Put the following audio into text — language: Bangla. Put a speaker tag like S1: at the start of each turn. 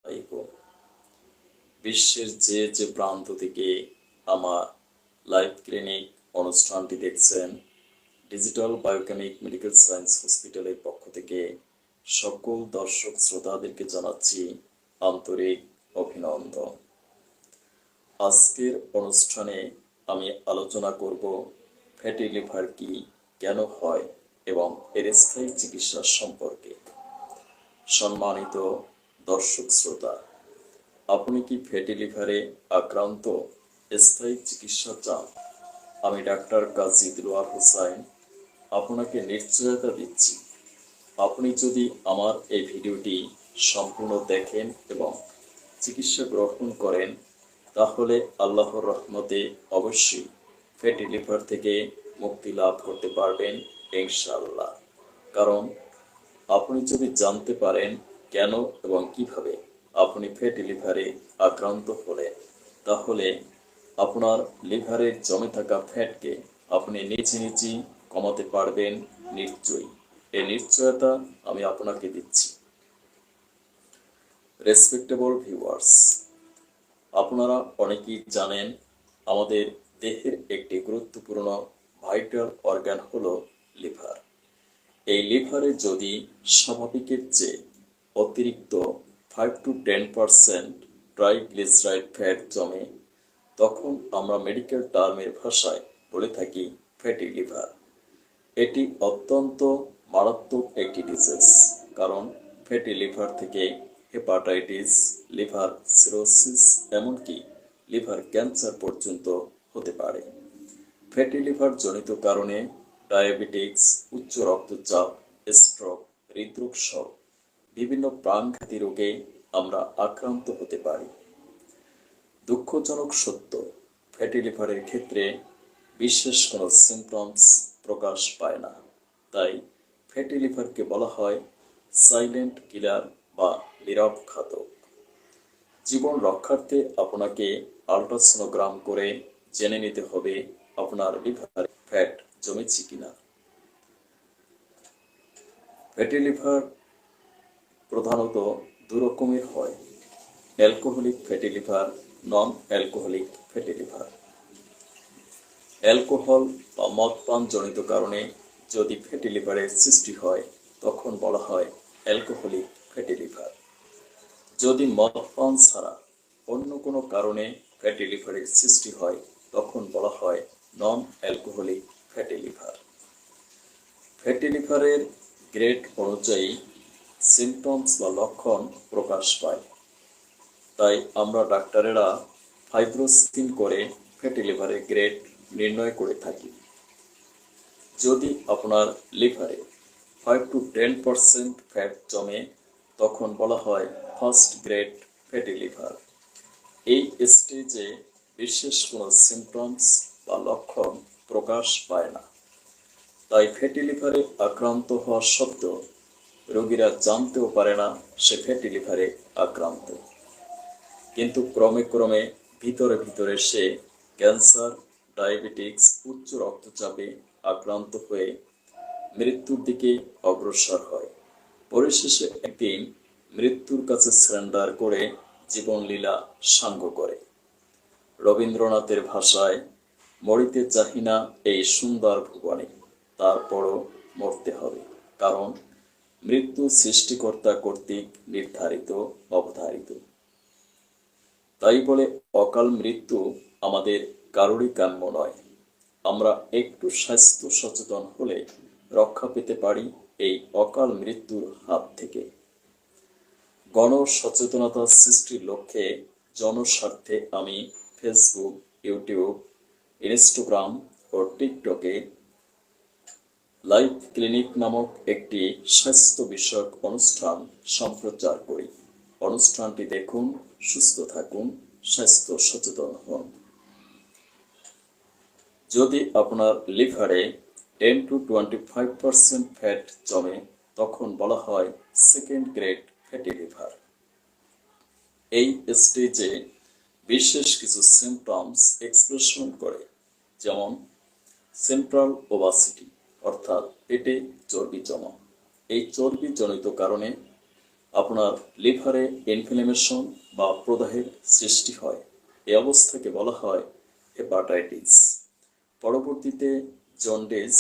S1: আলাইকুম। বিশ্বের যে প্রান্ত থেকে আমার লাইভ ক্লিনিক অনুষ্ঠানটি দেখছেন, ডিজিটাল বায়োকেমিক মেডিকেল সায়েন্স হসপিটালের পক্ষ থেকে সকল দর্শক শ্রোতাদেরকে জানাচ্ছি আন্তরিক অভিনন্দন। আজকের অনুষ্ঠানে আমি আলোচনা করব ফ্যাটি লিভার কি, কেন হয় এবং এর স্থায়ী চিকিৎসা সম্পর্কে। সম্মানিত দর্শক শ্রোতা, আপনি কি ফ্যাটি লিভারে আক্রান্ত? স্থায়ী চিকিৎসা চান? আমি ডাক্তার কাজী দিলওয়ার হোসাইন আপনাকে নিশ্চয়তা দিচ্ছি, আপনি যদি আমার এই ভিডিওটি সম্পূর্ণ দেখেন এবং চিকিৎসা গ্রহণ করেন, তাহলে আল্লাহর রহমতে অবশ্যই ফ্যাটি লিভার থেকে মুক্তি লাভ করতে পারবেন ইনশাআল্লাহ। কারণ আপনি যদি জানতে পারেন কেন এবং কিভাবে আপনি ফ্যাটি লিভারে আক্রান্ত হলেন, তাহলে আপনার লিভারে জমে থাকা ফ্যাটকে আপনি নিজেই কমাতে পারবেন নিশ্চয়ই। এই নিশ্চয়তা আমি আপনাকে দিচ্ছি। রেসপেক্টেবল ভিউয়ার্স, আপনারা অনেকেই জানেন আমাদের দেহের একটি গুরুত্বপূর্ণ ভাইটাল অর্গান হলো লিভার। এই লিভারে যদি স্বাভাবিকের চেয়ে অতিরিক্ত 5 to 10% ট্রাইগ্লিসারাইড ফ্যাট জমে, তখন আমরা মেডিকেল টার্মের ভাষায় বলে থাকি ফ্যাটি লিভার। এটি অত্যন্ত মারাত্মক একটি ডিজিজ, কারণ ফ্যাটি লিভার থেকে হেপাটাইটিস, লিভার সিরোসিস, এমনকি লিভার ক্যান্সার পর্যন্ত হতে পারে। ফ্যাটি লিভার জনিত কারণে ডায়াবেটিক্স, উচ্চ রক্তচাপ, স্ট্রোক, হৃদরোগ সহ বিভিন্ন প্রাণঘাতী রোগে আমরা আক্রান্ত হতে পারি। দুঃখজনক সত্য, ফ্যাটি লিভারের ক্ষেত্রে বিশেষ কোনো সিমটমস প্রকাশ পায় না। তাই ফ্যাটি লিভারকে বলা হয় সাইলেন্ট কিলার বা নীরব ঘাতক। জীবন রক্ষার্থে আপনাকে আল্ট্রাসোনোগ্রাম করে জেনে নিতে হবে আপনার লিভারে ফ্যাট জমেছে কিনা। ফ্যাটি লিভার প্রধানত দু রকমের হয়: alcoholic fatty liver, non alcoholic fatty liver. Alcohol বা মদপান জনিত কারণে যদি ফ্যাটি লিভারের সৃষ্টি হয়, তখন বলা হয় অ্যালকোহলিক ফ্যাটি লিভার। যদি মদপান ছাড়া অন্য কোনো কারণে ফ্যাটি লিভারের সৃষ্টি হয়, তখন বলা হয় non alcoholic fatty liver. Fatty লিভারের গ্রেড অনুযায়ী সিমটমস বা লক্ষণ প্রকাশ পায়। তাই আমরা ডাক্তারেরা ফাইব্রোস্ক্যান করে ফ্যাটি লিভারের গ্রেড নির্ণয় করে থাকি। যদি আপনার লিভারে 5 to 10% ফ্যাট জমে, তখন বলা হয় ফার্স্ট গ্রেড ফ্যাটি লিভার। এই স্টেজে বিশেষ কোনো সিমটমস বা লক্ষণ প্রকাশ পায় না। তাই ফ্যাটি লিভারে আক্রান্ত হওয়া সত্ত্বেও রোগীরা জানতেও পারে না সে ফ্যাটি লিভারে আক্রান্ত। কিন্তু ক্রমে ক্রমে ভিতরে সে ক্যান্সার, ডায়াবেটিক্স, উচ্চ রক্তচাপে আক্রান্ত হয়ে মৃত্যুর দিকে অগ্রসর হয়। পরিশেষে একদিন মৃত্যুর কাছে সারেন্ডার করে জীবনলীলা সাঙ্গ করে। রবীন্দ্রনাথের ভাষায়, মরিতে চাহি না এই সুন্দর ভুবনে, তারপরও মরতে হবে, কারণ মৃত্যু সৃষ্টিকর্তা কর্তৃক নির্ধারিত, অবধারিত। তাই বলে অকাল মৃত্যু আমাদের কারোরই কাম্য নয়। আমরা একটু স্বাস্থ্য সচেতন হলে রক্ষা পেতে পারি এই অকাল মৃত্যুর হাত থেকে। গণ সচেতনতা সৃষ্টির লক্ষ্যে জনস্বার্থে আমি ফেসবুক, ইউটিউব, ইনস্টাগ্রাম ও টিকটকে লাইভ ক্লিনিক নামক একটি স্বাস্থ্য বিষয়ক অনুষ্ঠান সম্প্রচার করি। অনুষ্ঠানটি দেখুন, সুস্থ থাকুন, স্বাস্থ্য সচেতন হন। যদি আপনার লিভারে 10 to 25% ফ্যাট জমে, তখন বলা হয় সেকেন্ড গ্রেড ফ্যাটি লিভার। এই স্টেজে বিশেষ কিছু সিমটমস এক্সপ্রেশন করে, যেমন সেন্ট্রাল ওবাসিটি, অর্থাৎ পেটে চর্বি জমা। এই চর্বি জনিত কারণে আপনার লিভারে ইনফ্লামেশন বা প্রদাহের সৃষ্টি হয়। এই অবস্থাকে বলা হয় হেপাটাইটিস। পরবর্তীতে জন্ডিস